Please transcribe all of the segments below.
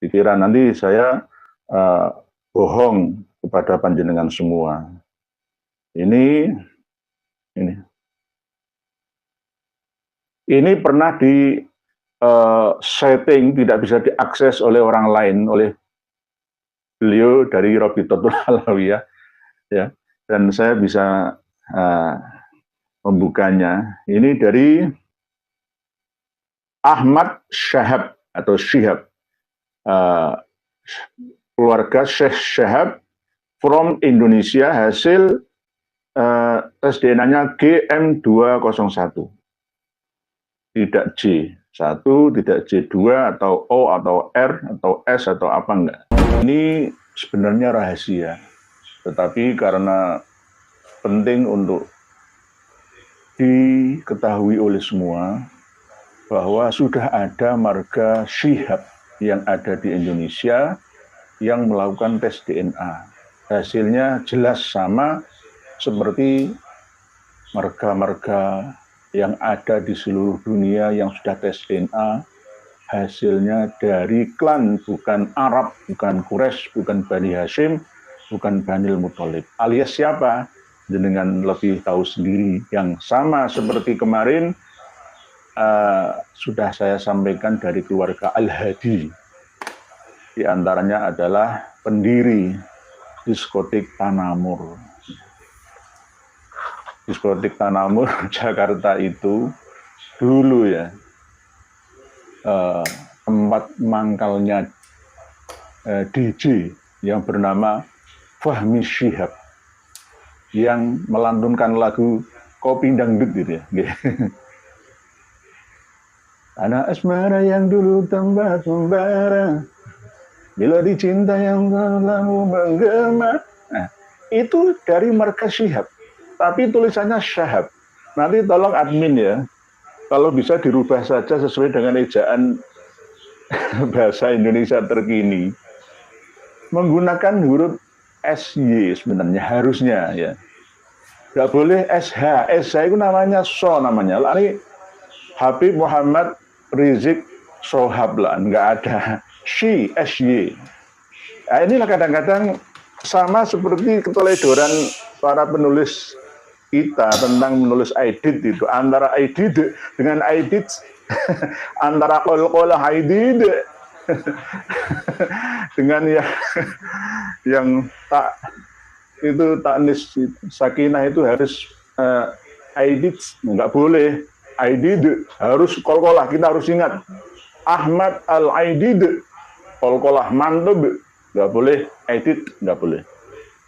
Dikira nanti saya bohong kepada panjenengan semua. Ini pernah di setting tidak bisa diakses oleh orang lain, oleh beliau dari Robitotul Alawiyah, ya. Dan saya bisa membukanya. Ini dari Ahmad Syahab atau Syihab, keluarga Syekh Syahab from Indonesia, hasil tes DNA-nya GM201. Tidak J1, tidak J2, atau O, atau R, atau S, atau apa enggak. Ini sebenarnya rahasia, tetapi karena penting untuk diketahui oleh semua bahwa sudah ada marga Syihab yang ada di Indonesia yang melakukan tes DNA. Hasilnya jelas sama seperti marga-marga yang ada di seluruh dunia yang sudah tes DNA. Hasilnya dari klan, bukan Arab, bukan Quraisy, bukan Bani Hashim, bukan Banil Muthalib. Alias siapa? Dengan lebih tahu sendiri. Yang sama seperti kemarin sudah saya sampaikan dari keluarga Al-Hadi. Di antaranya adalah pendiri diskotik Tanamur. Diskotik Tanamur Jakarta itu dulu ya tempat mangkalnya DJ yang bernama Fahmi Syihab yang melantunkan lagu Kopi Dangdut gitu ya. Anak asmara yang dulu tambah membara, bila dicinta yang terlalu menggema. Nah, itu dari marga Syihab. Tapi tulisannya Syahab. Nanti tolong admin ya, kalau bisa dirubah saja sesuai dengan ejaan bahasa Indonesia terkini. Menggunakan huruf SY sebenarnya harusnya ya. Nggak boleh SH. SH itu namanya So namanya. Lalu Habib Muhammad Rizik Sohab lah, nggak ada SY. Nah, inilah kadang-kadang sama seperti keteledoran para penulis kita tentang menulis aidid itu, antara aidid dengan aidid, antara qol aidid dengan yang tak itu taknis sakinah itu harus aidid, nggak boleh aidid, harus qol-qolah. Kita harus ingat Ahmad al-Aidid, qol-qolah mantub, nggak boleh aidid, nggak boleh.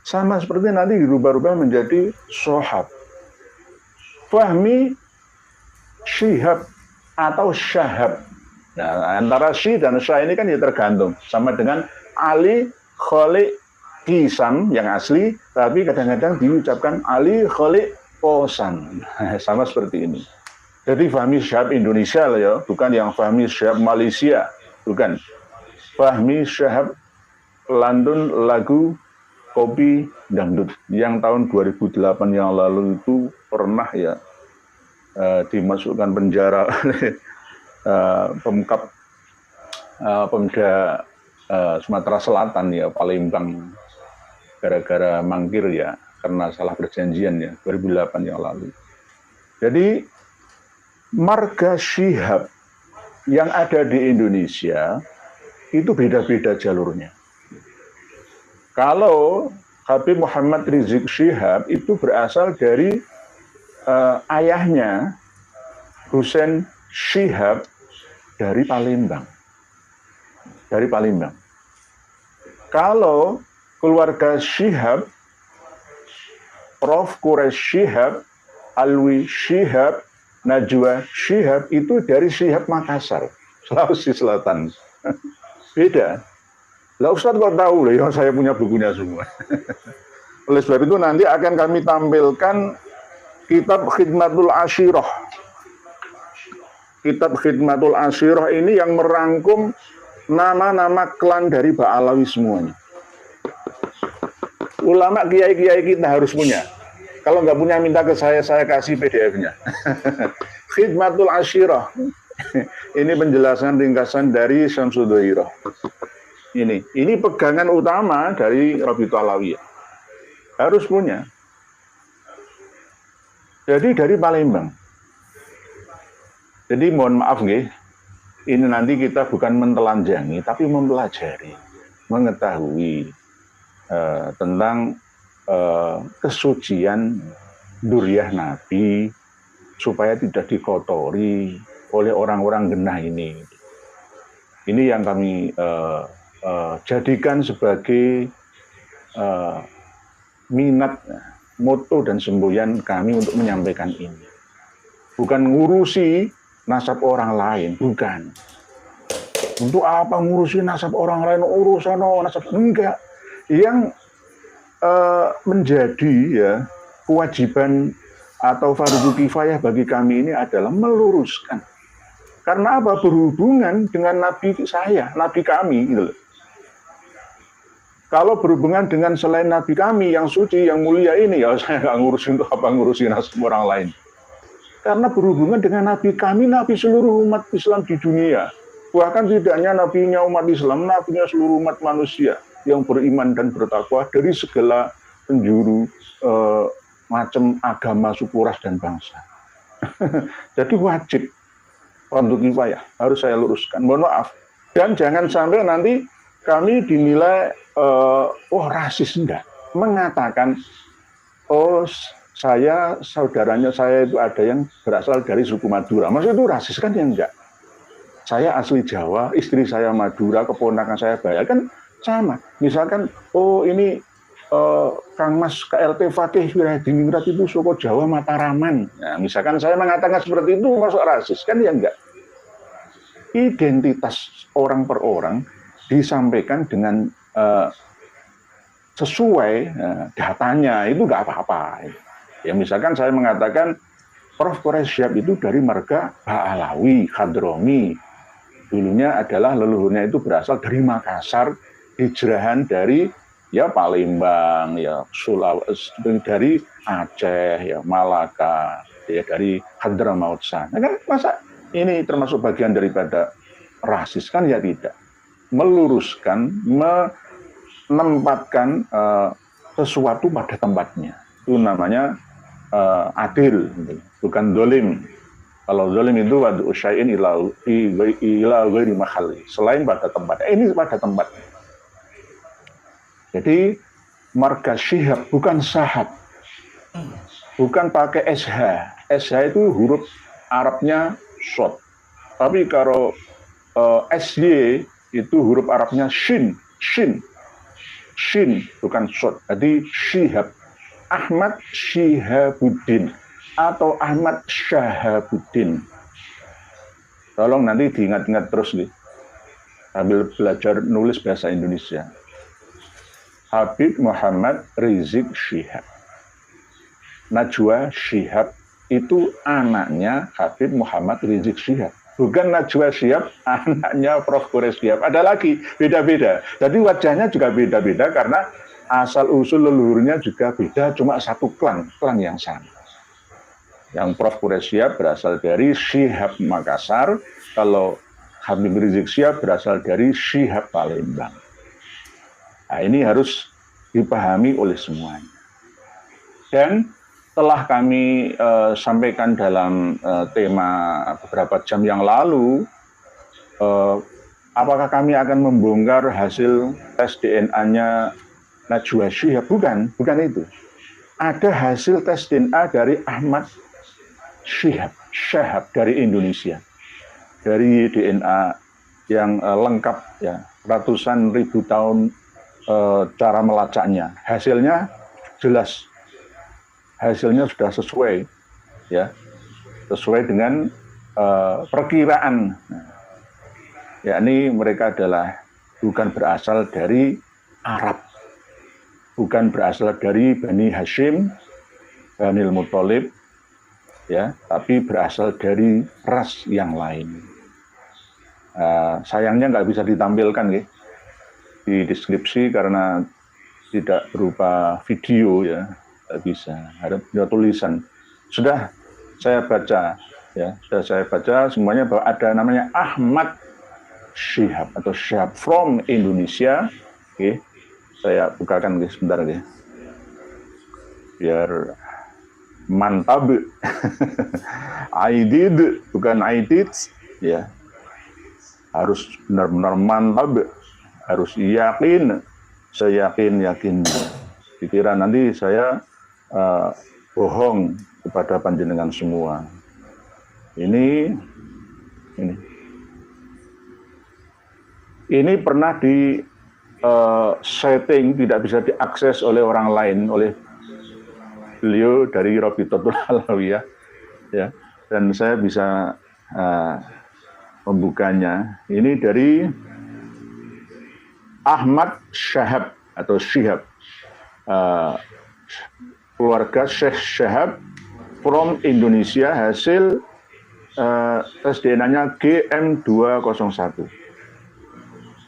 Sama seperti nanti dirubah-rubah menjadi Sohab. Fahmi Syihab atau Syahab. Nah, antara Sy dan Syah ini kan ya tergantung. Sama dengan Ali Kholik Kisam yang asli, tapi kadang-kadang diucapkan Ali Kholik Kosan. Sama seperti ini. Jadi Fahmi Syahab Indonesia lah ya, bukan yang Fahmi Syahab Malaysia. Bukan. Fahmi Syahab lantun lagu Kopi Dangdut yang tahun 2008 yang lalu itu pernah ya dimasukkan penjara oleh pemkap Pemda Sumatera Selatan ya, Palembang, gara-gara mangkir ya, karena salah perjanjian ya 2008 yang lalu. Jadi marga Syihab yang ada di Indonesia itu beda-beda jalurnya. Kalau Habib Muhammad Rizik Syihab itu berasal dari ayahnya Husain Syihab dari Palembang. Dari Palembang. Kalau keluarga Syihab, Prof. Quraisy Syihab, Alwi Syihab, Najwa Syihab itu dari Syihab Makassar, Sulawesi Selatan. Beda. Lah Ustadz kok tahu loh, ya saya punya bukunya semua. Oleh sebab itu nanti akan kami tampilkan kitab Khidmatul Ashirah. Kitab Khidmatul Ashirah ini yang merangkum nama-nama klan dari Ba'alawi semuanya. Ulama kiai-kiai kita harus punya. Kalau nggak punya minta ke saya kasih PDF-nya. Khidmatul Ashirah. Ini penjelasan ringkasan dari Syamsuddhairah. Ini pegangan utama dari Rabithah Alawiyah. Harus punya. Jadi dari Palembang. Jadi mohon maaf nggih, ini nanti kita bukan mentelanjangi, tapi mempelajari, mengetahui tentang kesucian duriah Nabi supaya tidak dikotori oleh orang-orang genah ini. Ini yang kami jadikan sebagai minat, moto dan semboyan kami untuk menyampaikan ini. Bukan ngurusi nasab orang lain, bukan. Untuk apa ngurusi nasab orang lain, urusan nasab, enggak. Yang menjadi ya kewajiban atau fardu kifayah bagi kami ini adalah meluruskan. Karena apa? Berhubungan dengan nabi saya, nabi kami gitu loh. Kalau berhubungan dengan selain nabi kami yang suci, yang mulia ini, ya saya nggak ngurusin untuk apa ngurusin nasab orang lain. Karena berhubungan dengan nabi kami, nabi seluruh umat Islam di dunia. Bahkan tidak hanya nabinya umat Islam, nabinya seluruh umat manusia yang beriman dan bertakwa dari segala penjuru macam agama, suku, ras, dan bangsa. Jadi wajib fardu kifayah, harus saya luruskan. Mohon maaf. Dan jangan sampai nanti kami dinilai rasis, enggak. Mengatakan, saudaranya saya itu ada yang berasal dari suku Madura. Maksud itu rasis kan ya enggak. Saya asli Jawa, istri saya Madura, keponakan saya Bayak, kan sama. Misalkan, ini Kang Mas KLT Fakih Wiradiningrat itu suku Jawa Mataraman. Nah, misalkan saya mengatakan seperti itu, masuk rasis, kan ya enggak. Identitas orang per orang disampaikan dengan sesuai datanya, itu enggak apa-apa. Ya misalkan saya mengatakan Prof. Quraisyab itu dari marga Ba'alawi, Hadrami. Dulunya adalah leluhurnya itu berasal dari Makassar, hijrahan dari ya Palembang, ya Sulawesi, dari Aceh, ya Malaka, ya dari Hadramaut sana. Kan masa ini termasuk bagian daripada rasis kan ya tidak. Meluruskan, menempatkan sesuatu pada tempatnya. Itu namanya adil, bukan dolim. Kalau zalim itu wadu syai'in ila ghairi mahalli, selain pada tempatnya. Ini pada tempatnya. Jadi marga Syihab bukan Sahab. Bukan pakai SH. SH itu huruf Arabnya shod. Tapi kalau SY itu huruf Arabnya shin. Shin. Shin bukan shod. Jadi Syihab. Ahmad Syihabuddin atau Ahmad Syahabuddin. Tolong nanti diingat-ingat terus nih, sambil belajar nulis bahasa Indonesia. Habib Muhammad Rizik Syihab. Najwa Syihab itu anaknya Habib Muhammad Rizik Syihab. Bukan Najwa Syihab, anaknya Prof. Quraisyab. Ada lagi, beda-beda. Jadi wajahnya juga beda-beda karena asal-usul leluhurnya juga beda, cuma satu klan yang sama. Yang Prof. Quraisyab berasal dari Syihab Makassar, kalau Habib Rizik Syihab berasal dari Syihab Palembang. Nah, ini harus dipahami oleh semuanya. Dan telah kami sampaikan dalam tema beberapa jam yang lalu, apakah kami akan membongkar hasil tes DNA-nya Najwa Syihab? Bukan itu. Ada hasil tes DNA dari Ahmad Syihab dari Indonesia, dari DNA yang lengkap ya, ratusan ribu tahun cara melacaknya. Hasilnya jelas, hasilnya sudah sesuai ya, sesuai dengan perkiraan. Yakni mereka adalah bukan berasal dari Arab, bukan berasal dari Bani Hashim, Bani Muthalib, ya, tapi berasal dari ras yang lain. Sayangnya nggak bisa ditampilkan ya di deskripsi karena tidak berupa video ya, nggak bisa. Ada tulisan. Sudah saya baca ya, sudah saya baca semuanya bahwa ada namanya Ahmad Shihab atau Shihab from Indonesia. Oke, saya bukakan sebentar ya, biar mantap. I did, bukan I did, ya. Harus benar-benar mantap, harus yakin, seyakin-yakin. Dikira nanti saya bohong kepada panjenengan semua. Ini pernah di setting, tidak bisa diakses oleh orang lain, oleh beliau dari Rabitatul Alawiyah, ya, dan saya bisa membukanya. Ini dari Ahmad Shihab atau Shihab, keluarga Syekh Shihab from Indonesia, hasil tes DNA-nya GM201,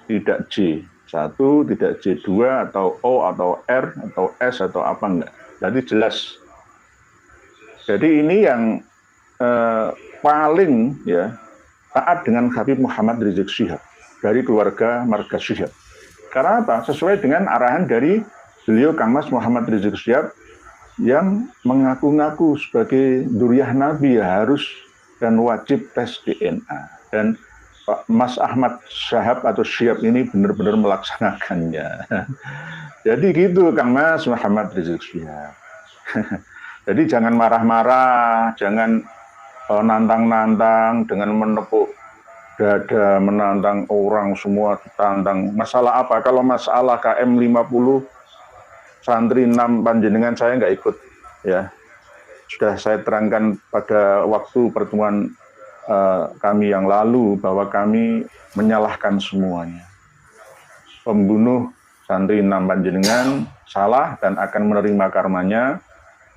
tidak J1, tidak J2 atau O atau R atau S atau apa enggak. Jadi jelas. Jadi ini yang paling ya taat dengan Habib Muhammad Rizik Syihab dari keluarga marga Syihab. Karena apa? Sesuai dengan arahan dari beliau Kang Mas Muhammad Rizik Syihab yang mengaku-ngaku sebagai duriyah Nabi, ya harus dan wajib tes DNA. Dan Pak Mas Ahmad Syihab atau Syihab ini benar-benar melaksanakannya. Jadi gitu Kang Mas Muhammad Rizik Syihab. Jadi jangan marah-marah, jangan nantang-nantang dengan menepuk dada, menantang orang semua ditantang. Masalah apa? Kalau masalah KM 50 santri 6 panjenengan saya nggak ikut, ya. Sudah saya terangkan pada waktu pertemuan kami yang lalu bahwa kami menyalahkan semuanya. Pembunuh santri 6 panjenengan salah dan akan menerima karmanya.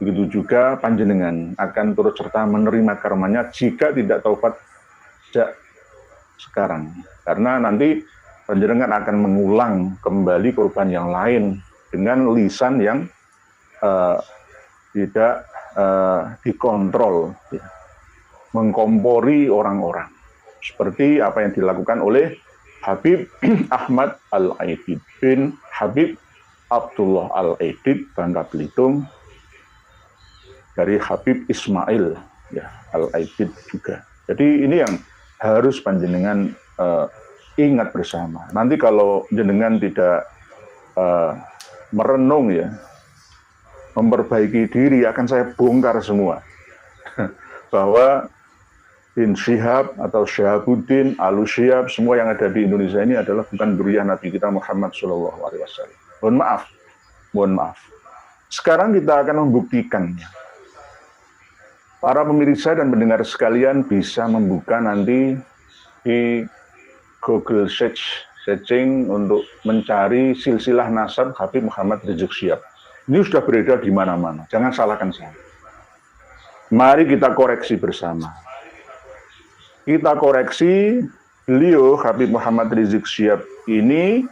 Begitu juga panjenengan akan turut serta menerima karmanya jika tidak taubat sejak sekarang. Karena nanti panjenengan akan mengulang kembali korban yang lain dengan lisan yang tidak dikontrol, ya, mengkompori orang-orang. Seperti apa yang dilakukan oleh Habib Ahmad Al-Aidid bin Habib Abdullah Al-Aidid Bangka Belitung, dari Habib Ismail, ya, Al-Aidid juga. Jadi ini yang harus panjenengan ingat bersama. Nanti kalau jenengan tidak merenung, ya, memperbaiki diri, akan saya bongkar semua. Bahwa bin Syihab atau Syihabuddin, Alu Syihab, semua yang ada di Indonesia ini adalah bukan duriyah Nabi kita Muhammad SAW. Mohon maaf. Sekarang kita akan membuktikannya. Para pemirsa dan pendengar sekalian bisa membuka nanti di Google searching untuk mencari silsilah nasab Habib Muhammad Rizik Syihab. Ini sudah beredar di mana-mana. Jangan salahkan saya. Mari kita koreksi bersama. Kita koreksi, beliau Habib Muhammad Rizik Syihab ini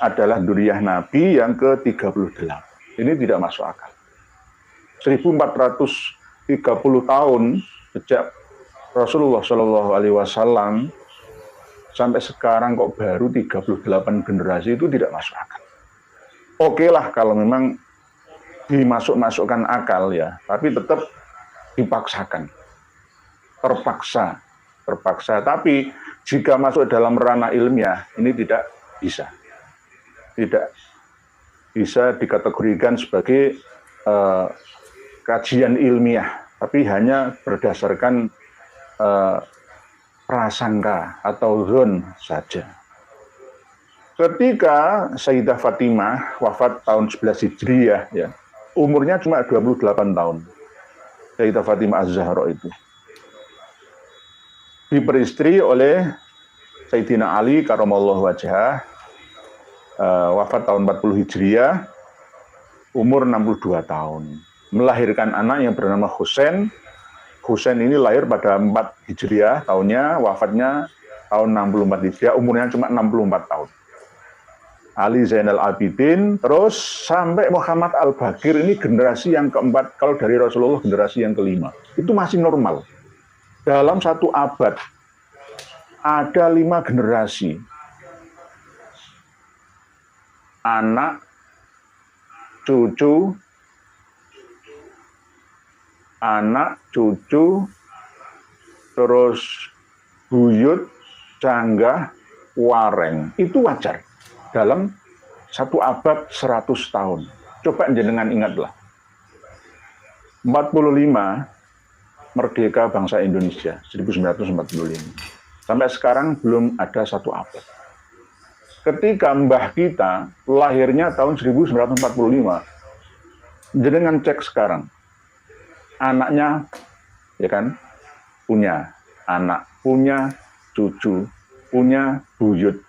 adalah duriyah Nabi yang ke-38. Ini tidak masuk akal. 1430 tahun sejak Rasulullah SAW sampai sekarang kok baru 38 generasi, itu tidak masuk akal. Oke lah kalau memang dimasukkan akal, ya, tapi tetap dipaksakan, terpaksa. Tapi jika masuk dalam ranah ilmiah, ini tidak bisa dikategorikan sebagai kajian ilmiah, tapi hanya berdasarkan prasangka atau zon saja. Ketika Sayyidah Fatimah wafat tahun 11 Hijriyah, ya, umurnya cuma 28 tahun. Sayyidah Fatimah Az-Zahra itu diperistri oleh Sayyidina Ali karamallahu wajhah, wafat tahun 40 Hijriyah, umur 62 tahun. Melahirkan anak yang bernama Husain. Husain ini lahir pada 4 Hijriyah tahunnya, wafatnya tahun 64 Hijriyah, umurnya cuma 64 tahun. Ali Zainal Abidin, terus sampai Muhammad Al-Baqir, ini generasi yang keempat, kalau dari Rasulullah generasi yang kelima. Itu masih normal. Dalam 1 abad, ada 5 generasi. Anak, cucu, terus buyut, canggah, wareng. Itu wajar dalam satu abad 100 tahun. Coba jenengan ingatlah. 45 merdeka bangsa Indonesia 1945. Sampai sekarang belum ada satu abad. Ketika mbah kita lahirnya tahun 1945, jenengan cek sekarang, anaknya, ya kan, punya anak, punya cucu, punya buyut.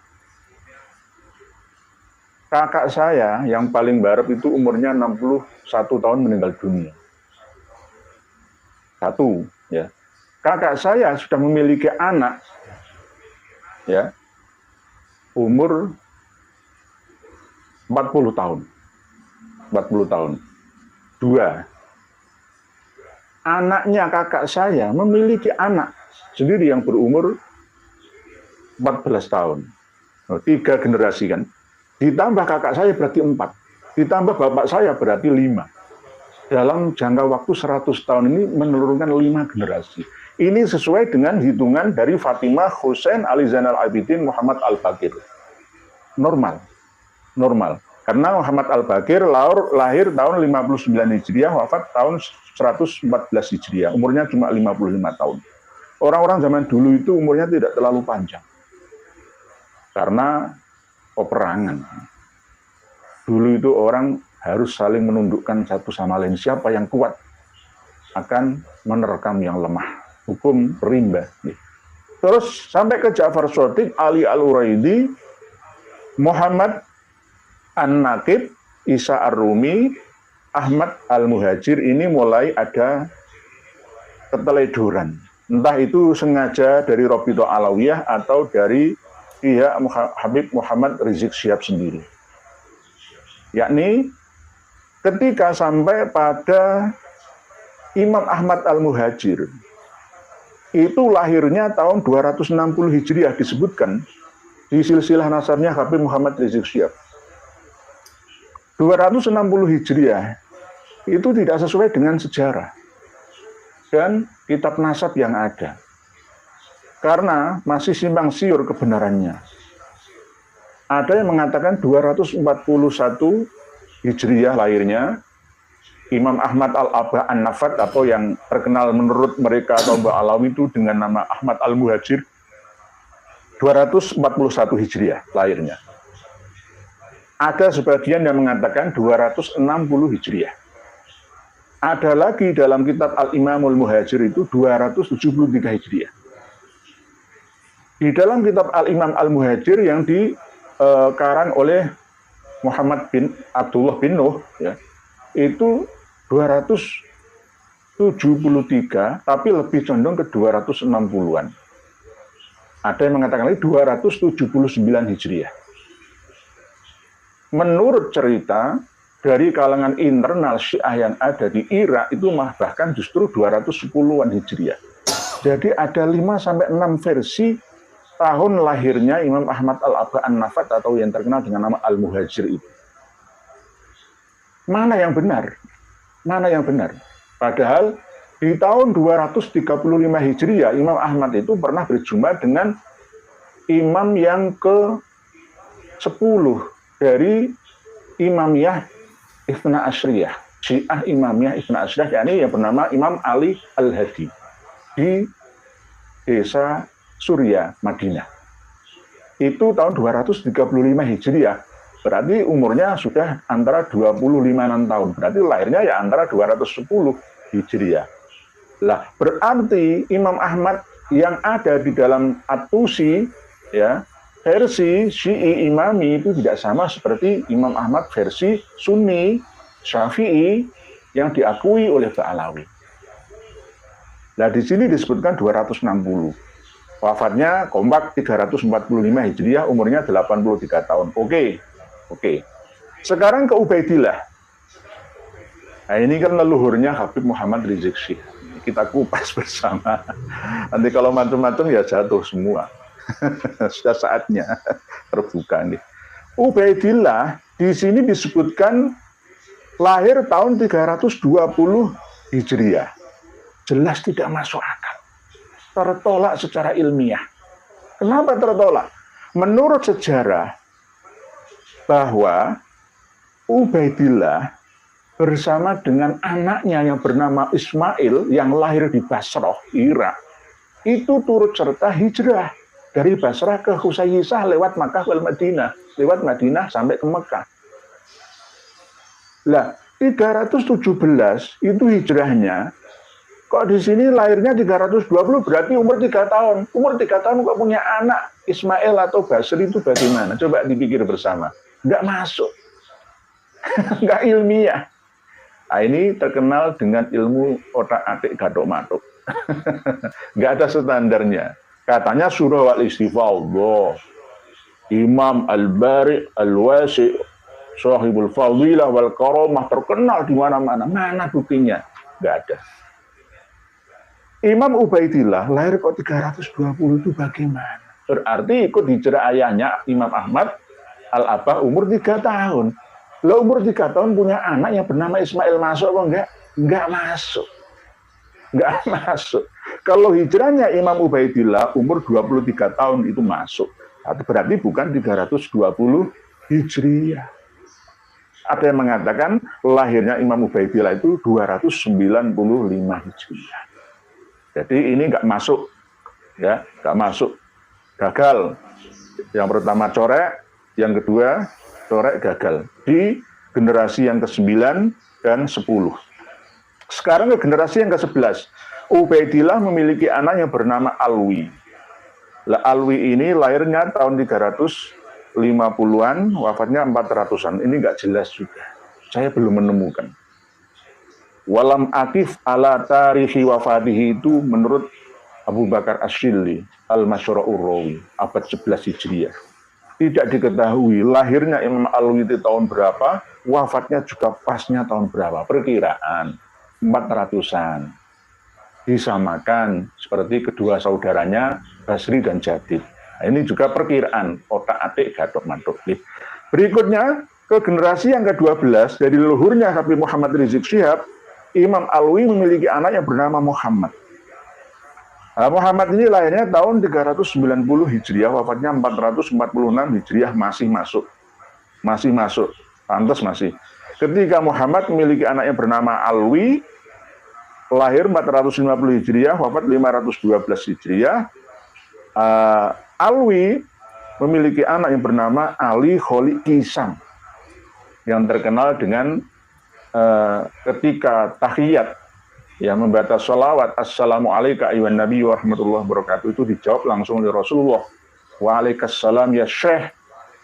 Kakak saya yang paling barep itu umurnya 61 tahun meninggal dunia. Satu, ya. Kakak saya sudah memiliki anak, ya, umur 40 tahun. 40 tahun. 2. Anaknya kakak saya memiliki anak sendiri yang berumur 14 tahun. 3 generasi kan. Ditambah kakak saya berarti 4. Ditambah bapak saya berarti 5. Dalam jangka waktu 100 tahun ini menurunkan 5 generasi. Ini sesuai dengan hitungan dari Fatimah, Husain, Ali Zainal Abidin, Muhammad Al-Baqir. Normal. Karena Muhammad Al-Baqir lahir tahun 59 Hijriah, wafat tahun 114 Hijriah. Umurnya cuma 55 tahun. Orang-orang zaman dulu itu umurnya tidak terlalu panjang. Karena peperangan. Dulu itu orang harus saling menundukkan satu sama lain. Siapa yang kuat akan menerkam yang lemah. Hukum rimba. Terus sampai ke Ja'far Shadiq, Ali Al-Uraidi, Muhammad An-Naqib, Isa Ar-Rumi, Ahmad Al-Muhajir, ini mulai ada keteledoran. Entah itu sengaja dari Rabithah Alawiyah atau dari pihak Habib Muhammad Rizik Syihab sendiri. Yakni ketika sampai pada Imam Ahmad Al-Muhajir, itu lahirnya tahun 260 Hijriah disebutkan di silsilah nasabnya Habib Muhammad Rizik Syihab. 260 Hijriah itu tidak sesuai dengan sejarah dan kitab nasab yang ada. Karena masih simpang siur kebenarannya. Ada yang mengatakan 241 Hijriah lahirnya Imam Ahmad Al-Aba An-Nafat, atau yang terkenal menurut mereka atau Mbak Alawi itu dengan nama Ahmad Al-Muhajir, 241 Hijriah lahirnya. Ada sebagian yang mengatakan 260 Hijriah. Ada lagi dalam kitab Al-Imamul Muhajir itu 273 Hijriah. Di dalam kitab Al-Imam Al-Muhajir yang dikarang oleh Muhammad bin Abdullah bin Nuh, ya, itu 273, tapi lebih condong ke 260-an. Ada yang mengatakan lagi 279 Hijriah. Menurut cerita dari kalangan internal Syiah yang ada di Irak itu bahkan justru 210-an Hijriah. Jadi ada 5-6 versi tahun lahirnya Imam Ahmad Al-Aba An-Nafat atau yang terkenal dengan nama Al-Muhajir itu. Mana yang benar? Padahal di tahun 235 Hijriah, Imam Ahmad itu pernah berjumpa dengan imam yang ke-10 dari Imamiyah Itsna Asyriyah, Syiah Imamiyah Itsna Asyriyah, yakni yang bernama Imam Ali Al-Hadi di desa Surya, Madinah. Itu tahun 235 Hijriah. Berarti umurnya sudah antara 25-an tahun. Berarti lahirnya ya antara 210 Hijriah. Lah, berarti Imam Ahmad yang ada di dalam At-Tusi, ya, versi Syi'i Imami itu tidak sama seperti Imam Ahmad versi Sunni Syafi'i yang diakui oleh Ba'alawi. Nah, di sini disebutkan 260. Wafatnya kompak 345 Hijriah, umurnya 83 tahun. Oke. Sekarang ke Ubaidillah. Nah, ini kan leluhurnya Habib Muhammad Rizik Syihab. Kita kupas bersama. Nanti kalau macam-macam ya jatuh semua. Sudah saatnya terbuka nih. Ubaidillah di sini disebutkan lahir tahun 320 Hijriah. Jelas tidak masuk akal. Tertolak secara ilmiah. Kenapa tertolak? Menurut sejarah bahwa Ubaidillah bersama dengan anaknya yang bernama Ismail yang lahir di Basrah, Irak, itu turut serta hijrah dari Basrah ke Husayyisah lewat Makkah wal Madinah, lewat Madinah sampai ke Mekah. Lah, 317 itu hijrahnya. Kok di sini lahirnya 320 berarti umur 3 tahun. Umur 3 tahun kok punya anak Ismail atau Basri itu bagaimana? Coba dipikir bersama. Nggak masuk. Nggak ilmiah. Nah, ini terkenal dengan ilmu otak-atik gadok-matuk. Nggak ada standarnya. Katanya surah Al-Istifadhah. Imam Al-Bari Al-Wasi Sahibul Fadilah wal Karamah terkenal di mana-mana. Mana buktinya? Nggak ada. Imam Ubaidillah lahir kok 320 itu bagaimana? Berarti ikut hijrah ayahnya Imam Ahmad Al-Abah umur 3 tahun. Lo umur 3 tahun punya anak yang bernama Ismail masuk apa enggak? Enggak masuk. Enggak masuk. Kalau hijrahnya Imam Ubaidillah umur 23 tahun itu masuk. Berarti bukan 320 Hijriah. Ada yang mengatakan lahirnya Imam Ubaidillah itu 295 Hijriah. Jadi ini enggak masuk. Ya, enggak masuk. Gagal. Yang pertama corek, yang kedua corek gagal di generasi yang ke-9 dan 10. Sekarang ke generasi yang ke-11. Ubaidillah memiliki anak yang bernama Alwi. Alwi ini lahirnya tahun 350-an, wafatnya 400-an. Ini nggak jelas juga. Saya belum menemukan. Walam akif ala tarihi wafatihi itu menurut Abu Bakar Asyili, Al-Masyura'ur Rawi, abad 11 Hijriah. Tidak diketahui lahirnya Imam Alwi itu tahun berapa, wafatnya juga pasnya tahun berapa, perkiraan 400-an. Disamakan seperti kedua saudaranya Basri dan Jadid. Nah, ini juga perkiraan otak-atik gadok-matuk. Berikutnya ke generasi yang ke-12 dari leluhurnya Habib Muhammad Rizik Syihab, Imam Alwi memiliki anak yang bernama Muhammad. Nah, Muhammad ini lahirnya tahun 390 Hijriah, wafatnya 446 Hijriah, masih masuk. Masih masuk, pantas masih. Ketika Muhammad memiliki anak yang bernama Alwi, lahir 450 Hijriah, wafat 512 Hijriah. Alwi memiliki anak yang bernama Ali Kholik Kisam, yang terkenal dengan ketika tahiyat, yang membaca sholawat Assalamualaikum ayuhan Nabi wa rahmatullahi wabarakatuh itu dijawab langsung oleh Rasulullah. Waalaikumsalam ya Syekh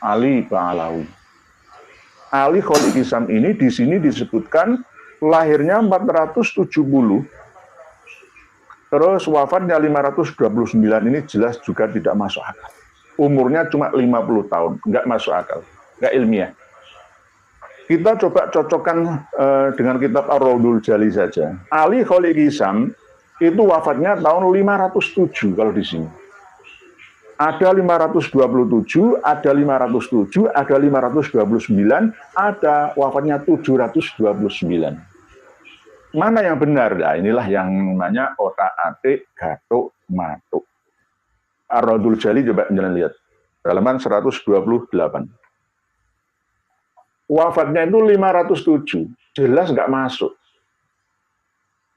Ali Ba'alawi. Ali Kholik Kisam ini di sini disebutkan lahirnya 470, terus wafatnya 529. Ini jelas juga tidak masuk akal. Umurnya cuma 50 tahun, nggak masuk akal, nggak ilmiah. Kita coba cocokkan dengan kitab Ar-Raudhul Jali saja. Ali Kholik Kisam itu wafatnya tahun 507 kalau di sini. Ada 527, ada 507, ada 529, ada wafatnya 729. Mana yang benar? Nah, inilah yang namanya otak-atik gadok-matuk. Ar-Raudhul Jali coba jangan lihat. Halaman 128. Wafatnya itu 507, jelas nggak masuk.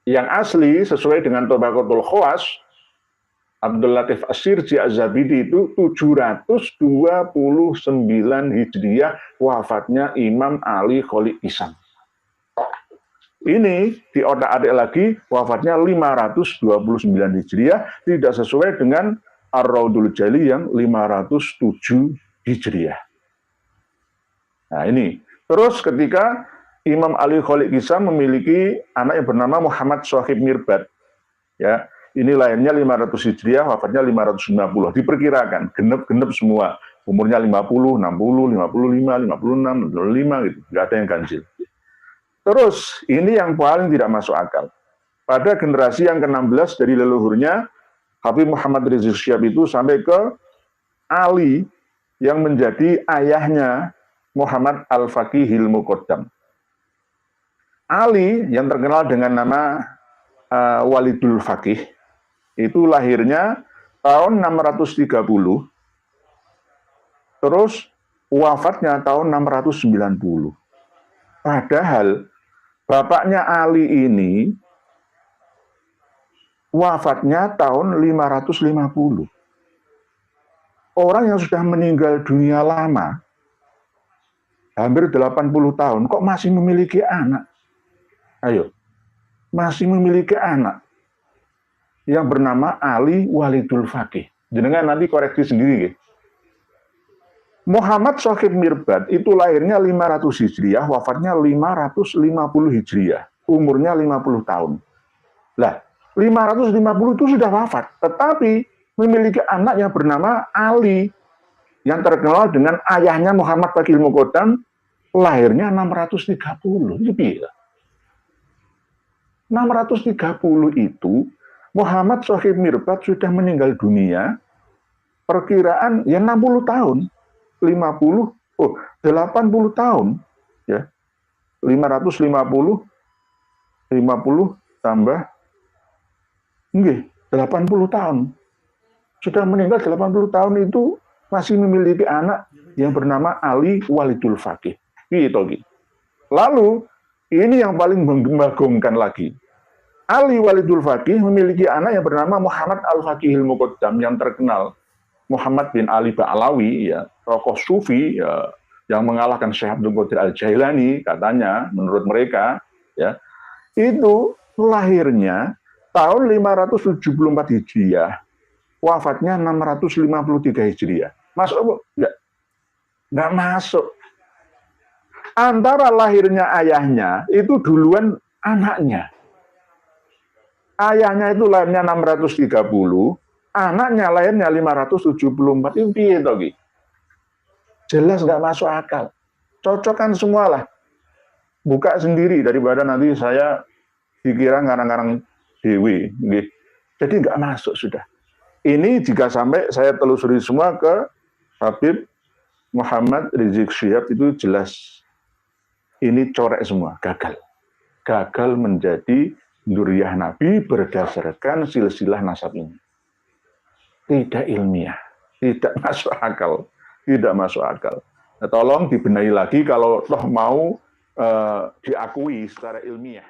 Yang asli sesuai dengan Tabaqatul Khawas, Abdul Latif As-Sirji Az-Zabidi itu 729 Hijriah, wafatnya Imam Ali Kholik Kisam. Ini di otak-atik lagi, wafatnya 529 Hijriah, tidak sesuai dengan Ar-Raudhul Jali yang 507 Hijriah. Nah ini, terus ketika Imam Ali Kholik Kisam memiliki anak yang bernama Muhammad Shahib Mirbad, ya, ini lahirnya 500 Hijriah, wafatnya 590. Diperkirakan genep-genep semua, umurnya 50, 60, 55, 56, 65 gitu, nggak ada yang ganjil. Terus ini yang paling tidak masuk akal. Pada generasi yang ke-16 dari leluhurnya Habib Muhammad Rizik Syihab itu sampai ke Ali yang menjadi ayahnya Muhammad Al-Faqihil Muqaddam. Ali yang terkenal dengan nama Walidul Faqih itu lahirnya tahun 630, terus wafatnya tahun 690. Padahal bapaknya Ali ini wafatnya tahun 550. Orang yang sudah meninggal dunia lama, hampir 80 tahun, kok masih memiliki anak? Ayo, masih memiliki anak yang bernama Ali Walidul Faqih. Jenengan nanti koreksi sendiri ya. Muhammad Shokib Mirbad itu lahirnya 500 Hijriah, wafatnya 550 Hijriah. Umurnya 50 tahun. Lah, 550 itu sudah wafat, tetapi memiliki anak yang bernama Ali yang terkenal dengan ayahnya Muhammad Faqihil Muqaddam, lahirnya 630. Itu bila 630 itu Muhammad Shokib Mirbad sudah meninggal dunia perkiraan ya 60 tahun. 80 tahun ya. 550 tambah 80 tahun. Sudah meninggal 80 tahun itu masih memiliki anak yang bernama Ali Walidul Faqih. Gitu. Lalu ini yang paling membagongkan lagi. Ali Walidul Faqih memiliki anak yang bernama Muhammad Al-Faqihil Muqaddam yang terkenal. Muhammad bin Ali Ba'alawi, ya, tokoh sufi ya, yang mengalahkan Syekh Abdul Qadir Al-Jailani katanya menurut mereka, ya, itu lahirnya tahun 574 Hijriah, wafatnya 653 Hijriah. Masuk? Nggak masuk. Antara lahirnya ayahnya itu duluan anaknya. Ayahnya itu lahirnya 630, anaknya lahirnya 574. Itu piye to ki? Jelas nggak masuk akal. Cocokkan semualah. Buka sendiri daripada nanti saya dikira ngarang-ngarang dewi. Jadi nggak masuk sudah. Ini jika sampai saya telusuri semua ke Habib Muhammad Rizik Syihab itu jelas ini corek semua, gagal. Gagal menjadi dzurriyyah Nabi berdasarkan silsilah nasab ini. Tidak ilmiah, tidak masuk akal, tidak masuk akal. Nah, tolong dibenahi lagi kalau toh mau diakui secara ilmiah.